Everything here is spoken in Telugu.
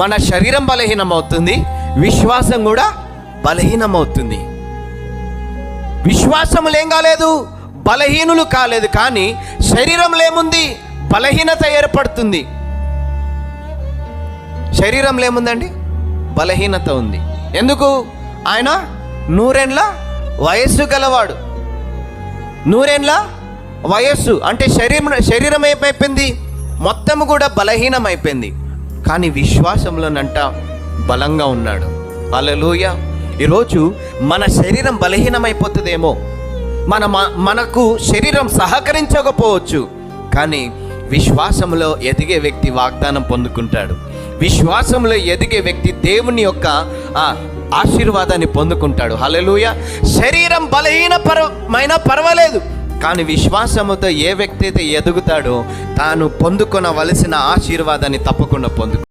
మన శరీరం బలహీనమవుతుంది, విశ్వాసం కూడా బలహీనమవుతుంది. విశ్వాసములు ఏం కాలేదు, బలహీనులు కాలేదు, కానీ శరీరంలో ఏముంది, బలహీనత ఏర్పడుతుంది. శరీరంలో ఏముందండి, బలహీనత ఉంది. ఎందుకు? ఆయన 100 ఏండ్ల వయస్సు గలవాడు. 100 ఏండ్ల వయస్సు అంటే శరీరం ఏమైపోయింది, మొత్తం కూడా బలహీనమైపోయింది. కానీ విశ్వాసంలోనంట బలంగా ఉన్నాడు. హల్లెలూయా. ఈరోజు మన శరీరం బలహీనమైపోతుందేమో, మనకు శరీరం సహకరించకపోవచ్చు, కానీ విశ్వాసంలో ఎదిగే వ్యక్తి వాగ్దానం పొందుకుంటాడు. విశ్వాసంలో ఎదిగే వ్యక్తి దేవుని యొక్క ఆశీర్వాదాన్ని పొందుకుంటాడు. హల్లెలూయా. శరీరం బలహీనమైనా పర్వాలేదు, కానీ విశ్వాసముతో ఏ వ్యక్తి అయితే ఎదుగుతాడో తాను పొందుకొనవలసిన ఆశీర్వాదాన్ని తప్పకుండా